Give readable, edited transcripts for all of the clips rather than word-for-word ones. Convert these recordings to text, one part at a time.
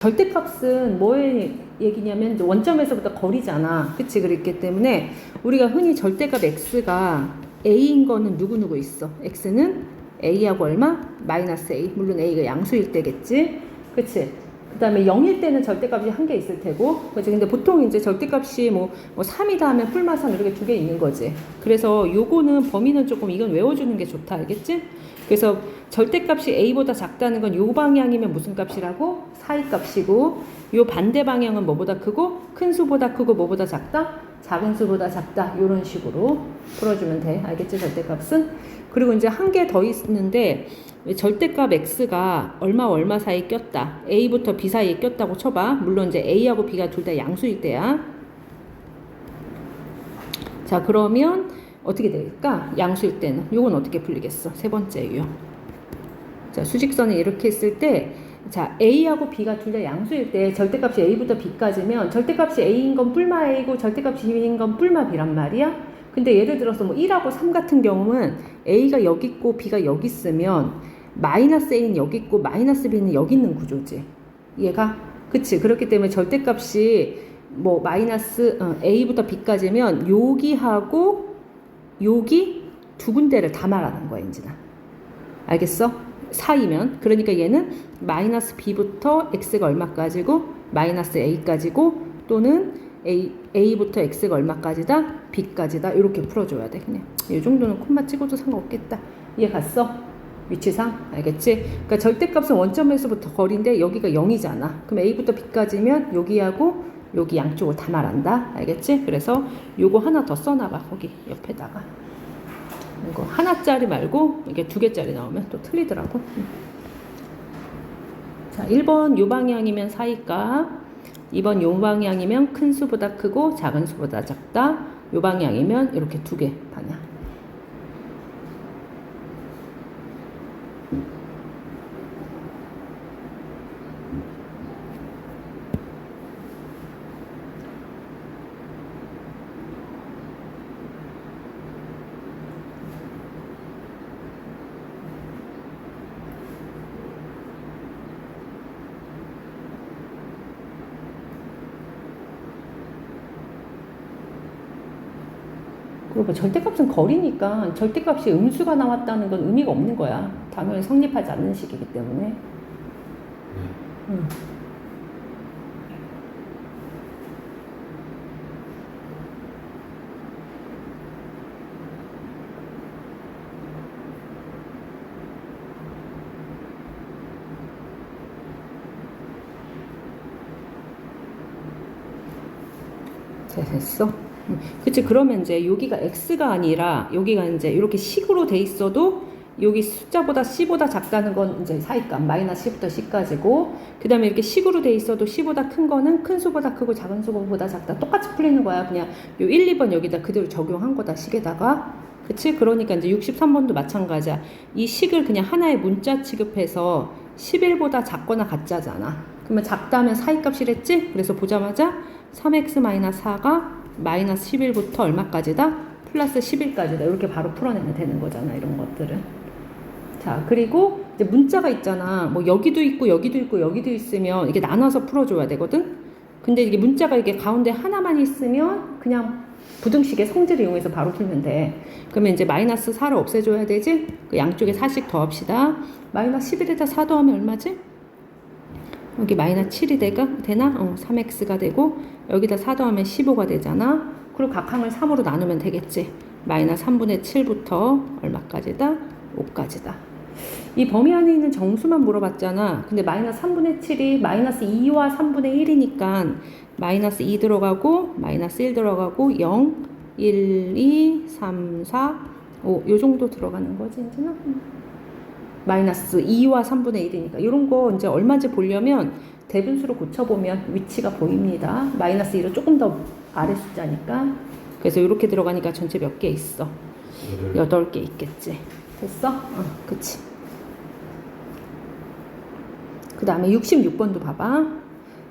절대값은 뭐의 얘기냐면 원점에서부터 거리잖아. 그치? 그렇기 때문에 우리가 흔히 절대값 x가 a인 거는 누구 있어? x는 a하고 얼마? 마이너스 a. 물론 a가 양수일 때겠지? 그치? 그 다음에 0일 때는 절대값이 한 개 있을 테고. 그치? 근데 보통 이제 절대값이 뭐 3이다 하면 풀마산 이렇게 두 개 있는 거지. 그래서 요거는 범위는 조금 이건 외워주는 게 좋다. 알겠지? 그래서 절대값이 a보다 작다는 건 요 방향이면 무슨 값이라고? 사이 값이고, 요 반대 방향은 뭐보다 크고, 큰 수보다 크고 뭐보다 작다? 작은 수보다 작다. 요런 식으로 풀어주면 돼. 알겠지? 절대값은. 그리고 이제 한 개 더 있는데 절대값 x가 얼마와 얼마 사이에 꼈다. a부터 b 사이에 꼈다고 쳐봐. 물론 이제 a하고 b가 둘 다 양수일 때야. 자, 그러면 어떻게 될까? 양수일 때는 요건 어떻게 풀리겠어? 세 번째 유형. 자, 수직선을 이렇게 했을 때, 자, a하고 b가 둘 다 양수일 때 절대값이 a부터 b까지면 절대값이 a인 건 뿔마 a고 절대값이 b인 건 뿔마 b란 말이야. 근데 예를 들어서 뭐 1하고 3 같은 경우는 a가 여기 있고 b가 여기 있으면 마이너스 a는 여기 있고 마이너스 b는 여기 있는 구조지. 얘가? 그치? 그렇기 때문에 절대값이 뭐 마이너스 a부터 b까지면 여기하고 여기 두 군데를 다 말하는 거야, 인지나. 알겠어? 사이면. 그러니까 얘는 마이너스 b부터 x가 얼마까지고 마이너스 a까지고 또는 a부터 x가 얼마까지다? b까지다. 이렇게 풀어줘야 돼. 그냥 이 정도는 콤마 찍어도 상관없겠다. 이해 갔어? 위치상? 알겠지? 그러니까 절대값은 원점에서부터 거리인데 여기가 0이잖아. 그럼 a부터 b까지면 여기하고 여기 양쪽을 다 말한다. 알겠지? 그래서 요거 하나 더 써놔봐. 거기 옆에다가. 이거 하나짜리 말고 이게 두 개짜리 나오면 또 틀리더라고. 자, 1번 요 방향이면 사이값, 2번 요 방향이면 큰 수보다 크고 작은 수보다 작다. 요 방향이면 이렇게 두 개 방향. 그리고 절대값은 거리니까 절대값이 음수가 나왔다는 건 의미가 없는 거야. 당연히 성립하지 않는 식이기 때문에. 됐어? 그치. 그러면 이제 여기가 x가 아니라 여기가 이제 이렇게 식으로 돼 있어도 여기 숫자보다 c보다 작다는 건 이제 사이값 마이너스 c부터 c까지고, 그 다음에 이렇게 식으로 돼 있어도 c보다 큰 거는 큰 수보다 크고 작은 수보다 작다. 똑같이 풀리는 거야. 그냥 요 1, 2번 여기다 그대로 적용한 거다. 식에다가. 그치? 그러니까 이제 63번도 마찬가지야. 이 식을 그냥 하나의 문자 취급해서 11보다 작거나 같자잖아. 그러면 작다면 사이값이랬지? 그래서 보자마자 3x-4가 마이너스 11부터 얼마까지다? 플러스 11까지다. 이렇게 바로 풀어내면 되는 거잖아. 이런 것들은. 자, 그리고 이제 문자가 있잖아. 뭐 여기도 있고 여기도 있고 여기도 있으면 이게 나눠서 풀어줘야 되거든. 근데 이게 문자가 이게 가운데 하나만 있으면 그냥 부등식의 성질을 이용해서 바로 풀면 돼. 그러면 이제 마이너스 4를 없애줘야 되지? 그 양쪽에 4씩 더합시다. 마이너스 11에다 4 더하면 얼마지? 여기 마이너스 7이 되나? 3x가 되고 여기다 4 더하면 15가 되잖아. 그리고 각항을 3으로 나누면 되겠지. 마이너스 3분의 7부터 얼마까지다? 5까지다. 이 범위 안에 있는 정수만 물어봤잖아. 근데 마이너스 3분의 7이 마이너스 2와 3분의 1이니까 마이너스 2 들어가고 마이너스 1 들어가고 0, 1, 2, 3, 4, 5 요 정도 들어가는 거지 이제는. 마이너스 2와 3분의 1이니까 이런 거 이제 얼마인지 보려면 대분수로 고쳐보면 위치가 보입니다. 마이너스 1은 조금 더 아래 숫자니까. 그래서 이렇게 들어가니까 전체 몇 개 있어? 8개 있겠지. 됐어? 그치. 그 다음에 66번도 봐봐.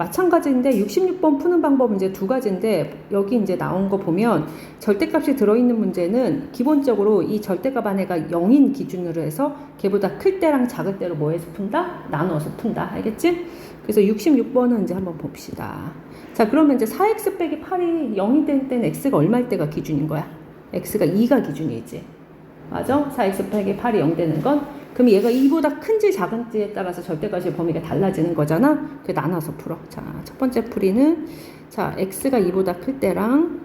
마찬가지인데 66번 푸는 방법은 이제 두 가지인데 여기 이제 나온 거 보면 절대값이 들어있는 문제는 기본적으로 이 절대값 안에가 0인 기준으로 해서 걔보다 클 때랑 작을 때로 뭐 해서 푼다? 나누어서 푼다. 알겠지? 그래서 66번은 이제 한번 봅시다. 자, 그러면 이제 4x 빼기 8이 0이 될 때는 x가 얼마일 때가 기준인 거야? x가 2가 기준이지. 맞아? 4x 빼기 8이 0 되는 건? 그럼 얘가 2보다 큰지 작은지에 따라서 절대값의 범위가 달라지는 거잖아? 그래, 나눠서 풀어. 자, 첫 번째 풀이는, 자, x가 2보다 클 때랑,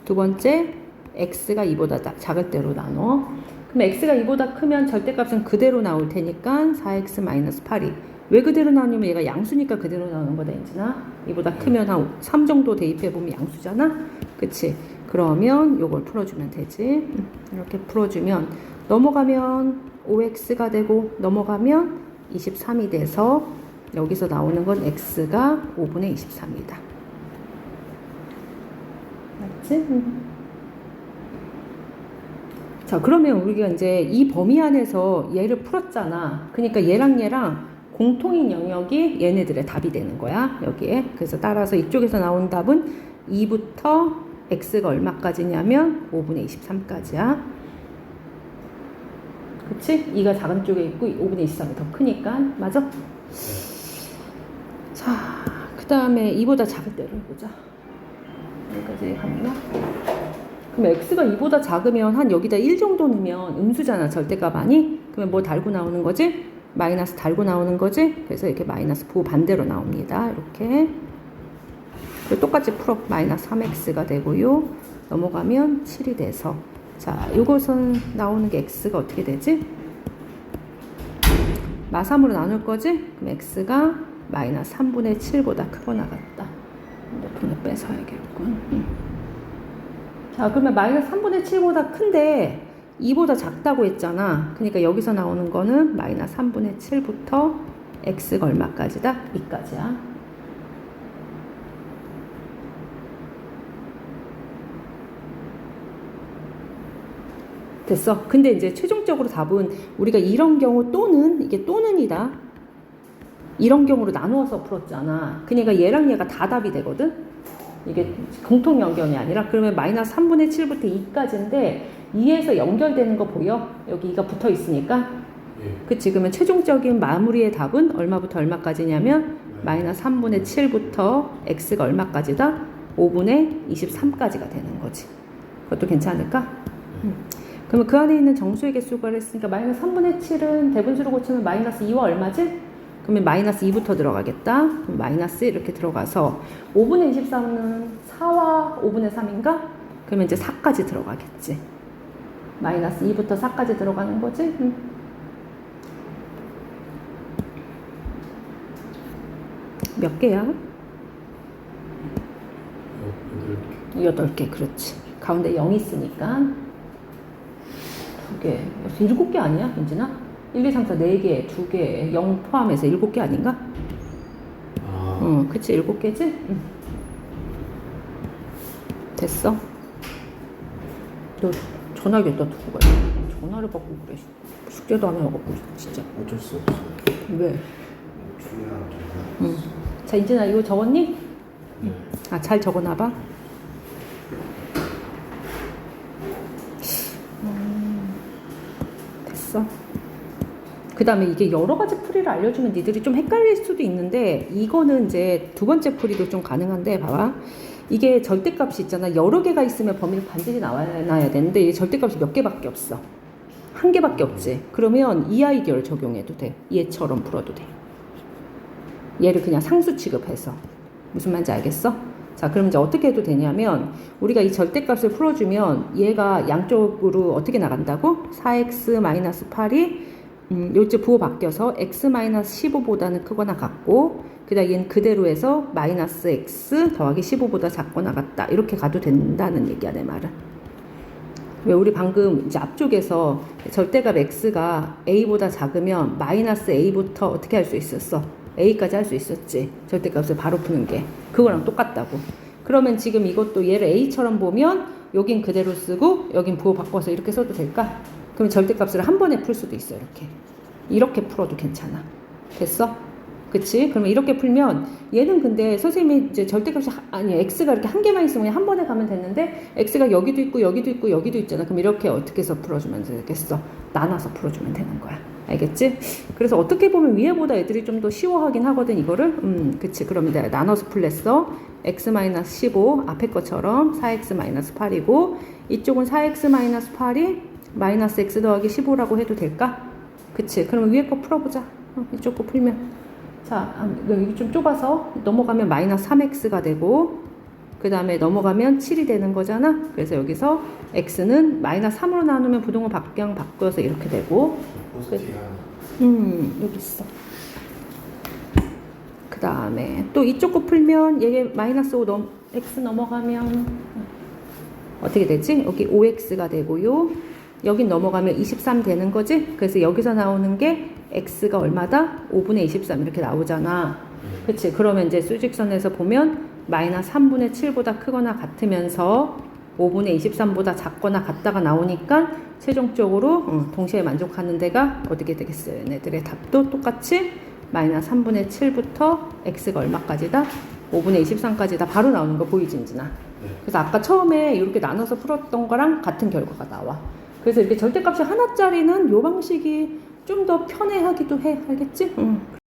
두 번째, x가 2보다 작을 때로 나눠. 그럼 x가 2보다 크면 절대값은 그대로 나올 테니까 4x-8이. 왜 그대로 나오냐면 얘가 양수니까 그대로 나오는 거다, 인진아. 2보다 크면 한 3 정도 대입해보면 양수잖아? 그치? 그러면 요걸 풀어주면 되지. 이렇게 풀어주면 넘어가면 5x가 되고 넘어가면 23이 돼서 여기서 나오는 건 x가 5분의 23이다. 맞지? 자, 그러면 우리가 이제 이 범위 안에서 얘를 풀었잖아. 그러니까 얘랑 공통인 영역이 얘네들의 답이 되는 거야. 여기에. 그래서 따라서 이쪽에서 나온 답은 2부터 x가 얼마까지냐면 5분의 23까지야. 그치? 2가 작은 쪽에 있고 5분의 23이 더 크니까. 맞아? 자, 그 다음에 2보다 작을 때로 해보자. 여기까지 갔나? 그럼 x가 2보다 작으면 한 여기다 1 정도 넣으면 음수잖아. 절대값 아니? 그러면 뭐 달고 나오는 거지? 마이너스 달고 나오는 거지? 그래서 이렇게 마이너스 부호 반대로 나옵니다. 이렇게. 그리고 똑같이 풀어. 마이너스 3x가 되고요. 넘어가면 7이 돼서. 자, 요것은 나오는 게 x가 어떻게 되지? 마3으로 나눌 거지? 그럼 x가 마이너스 3분의 7보다 크거나 같다. 핸드폰을 뺏어야겠군. 자, 그러면 마이너스 3분의 7보다 큰데 2보다 작다고 했잖아. 그러니까 여기서 나오는 거는 마이너스 3분의 7부터 x가 얼마까지다? 2까지야. 됐어. 근데 이제 최종적으로 답은 우리가 이런 경우 또는, 이게 또는이다. 이런 경우로 나누어서 풀었잖아. 그러니까 얘랑 얘가 다 답이 되거든? 이게 공통 연결이 아니라. 그러면 마이너스 3분의 7부터 2까지인데 2에서 연결되는 거 보여? 여기 2가 붙어 있으니까. 그치? 그러면 최종적인 마무리의 답은 얼마부터 얼마까지냐면 마이너스 3분의 7부터 x가 얼마까지다? 5분의 23까지가 되는 거지. 그것도 괜찮을까? 그러면 그 안에 있는 정수의 개수를 했으니까 마이너스 3분의 7은 대분수로 고치면 마이너스 2와 얼마지? 그러면 마이너스 2부터 들어가겠다. 그럼 마이너스 이렇게 들어가서 5분의 23은 4와 5분의 3인가? 그러면 이제 4까지 들어가겠지. 마이너스 2부터 4까지 들어가는 거지? 몇 개야? 8개, 그렇지. 가운데 0이 있으니까 2개. 7개 아니야, 민진아? 1, 2, 3, 4, 4개, 2개, 0 포함해서 7개 아닌가? 그치, 7개지? 됐어. 너 전화기 어디다 두고 가야 돼? 전화를 받고 그래. 숙제도 안 해갖고, 진짜. 어쩔 수 없어요. 왜? 중요한 전화. 자, 인진아, 이거 적었니? 네. 아, 잘 적어놔봐. 됐어. 그 다음에 이게 여러 가지 풀이를 알려주면 니들이 좀 헷갈릴 수도 있는데, 이거는 이제 두 번째 풀이도 좀 가능한데, 봐봐. 이게 절대값이 있잖아. 여러 개가 있으면 범위는 반드시 나와야 되는데, 이게 절대값이 몇 개밖에 없어. 한 개밖에 없지. 그러면 이 아이디어를 적용해도 돼. 얘처럼 풀어도 돼. 얘를 그냥 상수 취급해서. 무슨 말인지 알겠어? 자, 그럼 이제 어떻게 해도 되냐면, 우리가 이 절대값을 풀어주면 얘가 양쪽으로 어떻게 나간다고? 4x-8이 요쪽 부호 바뀌어서 x-15보다는 크거나 같고, 그 다음 얘는 그대로 해서 마이너스 x 더하기 15보다 작거나 같다. 이렇게 가도 된다는 얘기야, 내 말은. 왜 우리 방금 이제 앞쪽에서 절대값 x가 a보다 작으면 마이너스 a부터 어떻게 할 수 있었어? a까지 할 수 있었지. 절대값을 바로 푸는 게. 그거랑 똑같다고. 그러면 지금 이것도 얘를 a처럼 보면 여긴 그대로 쓰고 여긴 부호 바꿔서 이렇게 써도 될까? 그럼 절대값을 한 번에 풀 수도 있어. 이렇게 풀어도 괜찮아. 됐어? 그치? 그러면 이렇게 풀면 얘는 근데 선생님이 이제 절대값이 아니 x가 이렇게 한 개만 있으면 그냥 한 번에 가면 됐는데 x가 여기도 있고 여기도 있고 여기도 있잖아. 그럼 이렇게 어떻게 해서 풀어주면 되겠어? 나눠서 풀어주면 되는 거야. 알겠지? 그래서 어떻게 보면 위에보다 애들이 좀 더 쉬워하긴 하거든 이거를. 그치? 그러면 내가 나눠서 풀랬어. x-15 앞에 것처럼 4x-8이고 이쪽은 4x-8이 마이너스 x 더하기 15라고 해도 될까? 그치? 그러면 위에 거 풀어보자. 이쪽 거 풀면 자, 여기 좀 좁아서 넘어가면 마이너스 3x가 되고 그 다음에 넘어가면 7이 되는 거잖아. 그래서 여기서 x는 마이너스 3으로 나누면 부동호 방향 바꿔서 이렇게 되고 포스티가 여기 있어. 그 다음에 또 이쪽 거 풀면 얘 마이너스 5 x 넘어가면 어떻게 되지? 여기 5x가 되고요. 여긴 넘어가면 23 되는 거지? 그래서 여기서 나오는 게 x가 얼마다? 5분의 23 이렇게 나오잖아. 그치? 그러면 이제 수직선에서 보면 마이너스 3분의 7보다 크거나 같으면서 5분의 23보다 작거나 같다가 나오니까 최종적으로 동시에 만족하는 데가 어떻게 되겠어요? 얘네들의 답도 똑같이 마이너스 3분의 7부터 x가 얼마까지다? 5분의 23까지다. 바로 나오는 거 보이지, 인진아? 그래서 아까 처음에 이렇게 나눠서 풀었던 거랑 같은 결과가 나와. 그래서 이렇게 절대값이 하나짜리는 요 방식이 좀 더 편해하기도 해. 알겠지?